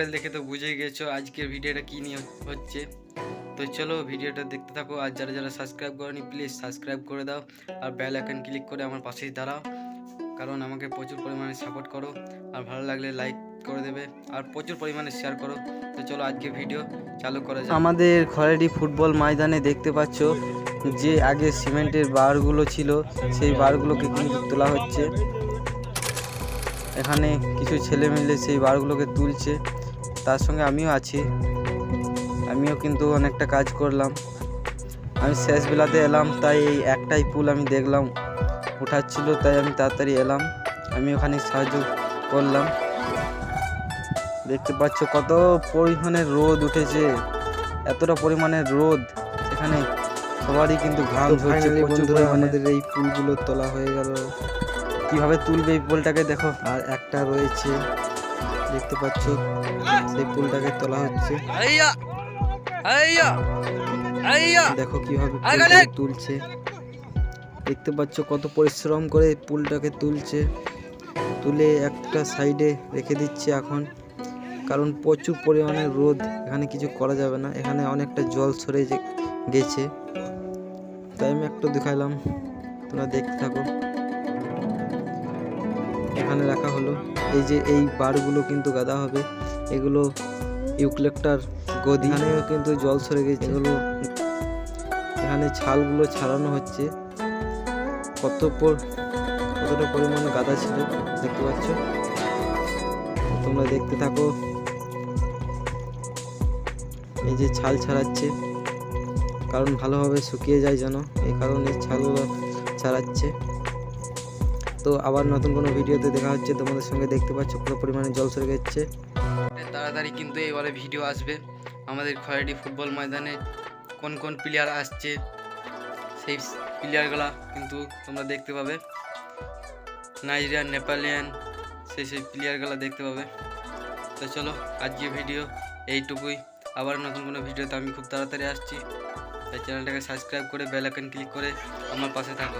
Thumbnail দেখে তো বুঝেই গেছো আজকের ভিডিওটা কী নিয়ে হচ্ছে। তো চলো ভিডিওটা দেখতে থাকো। আর যারা যারা সাবস্ক্রাইব করোনি প্লিজ সাবস্ক্রাইব করে দাও, আর বেল আইকন ক্লিক করে আমার পাশেই দাঁড়াও, কারণ আমাকে প্রচুর পরিমাণে সাপোর্ট করো। আর ভালো লাগলে লাইক করে দেবে আর প্রচুর পরিমাণে শেয়ার করো। তো চলো আজকে ভিডিও চালু করা যাক। আমাদের খয়েরি ফুটবল ময়দানে দেখতে পাচ্ছ যে আগে সিমেন্টের বারগুলো ছিল সেই বারগুলোকে কিন্তু তোলা হচ্ছে। এখানে কিছু ছেলে মিলে সেই বারগুলোকে তুলছে, তার সঙ্গে আমিও আছি। আমিও কিন্তু অনেকটা কাজ করলাম। আমি শেষ বেলাতে এলাম, তাই এই একটাই পুল আমি দেখলাম উঠাচ্ছিল, তাই আমি তাড়াতাড়ি এলাম। আমি ওখানে সাহায্য করলাম। দেখতে পাচ্ছ কত পরিমাণে রোদ উঠেছে, এতটা পরিমাণে রোদ, এখানে সবারই কিন্তু ঘাম ঝরছে প্রচুর পরিমাণে। আমাদের এই পুলগুলো তোলা হয়ে গেল। কিভাবে তুলবে এই পুলটাকে দেখো। আর একটা রয়েছে দেখতে পাচ্ছ, সেই পুলটাকে তোলা হচ্ছে। দেখো কিভাবে তুলছে, দেখতে পাচ্ছ কত পরিশ্রম করে পুলটাকে তুলছে। তুলে একটা সাইডে রেখে দিচ্ছে এখন, কারণ প্রচুর পরিমাণে রোদ, এখানে কিছু করা যাবে না। এখানে অনেকটা জল সরে গেছে, তাই আমি একটু দেখাইলাম, তোমরা দেখতে থাকো। এখানে রাখা হলো, এই যে এই বারগুলো কিন্তু গাদা হবে, এগুলো ইউক্লিপ্টার গদি। এখানেও কিন্তু জল সরে গেছে, এগুলো এখানে ছালগুলো ছাড়ানো হচ্ছে। কতটা পরিমাণে গাদা ছিল দেখতে পাচ্ছ, তোমরা দেখতে থাকো। এই যে ছাল ছাড়াচ্ছে, কারণ ভালোভাবে শুকিয়ে যায় যেন, এই কারণে ছালগুলো ছাড়াচ্ছে। তো আবার নতুন কোনো ভিডিওতে দেখা হচ্ছে তোমাদের সঙ্গে। দেখতে পাচ্ছ কত পরিমাণে জল সরে গেছে। তাড়াতাড়ি কিন্তু এবারে ভিডিও আসবে আমাদের খয়েরি ফুটবল ময়দানে কোন কোন প্লেয়ার আসছে, সেই প্লেয়ারগুলা কিন্তু তোমরা দেখতে পাবে। নাইজেরিয়ান, নেপালিয়ান, সেই প্লেয়ারগুলো দেখতে পাবে। তো চলো আজকে ভিডিও এইটুকুই। আবার নতুন কোনো ভিডিওতে আমি খুব তাড়াতাড়ি আসছি, তাই চ্যানেলটাকে সাবস্ক্রাইব করে বেল আইকন ক্লিক করে আমার পাশে থাকো।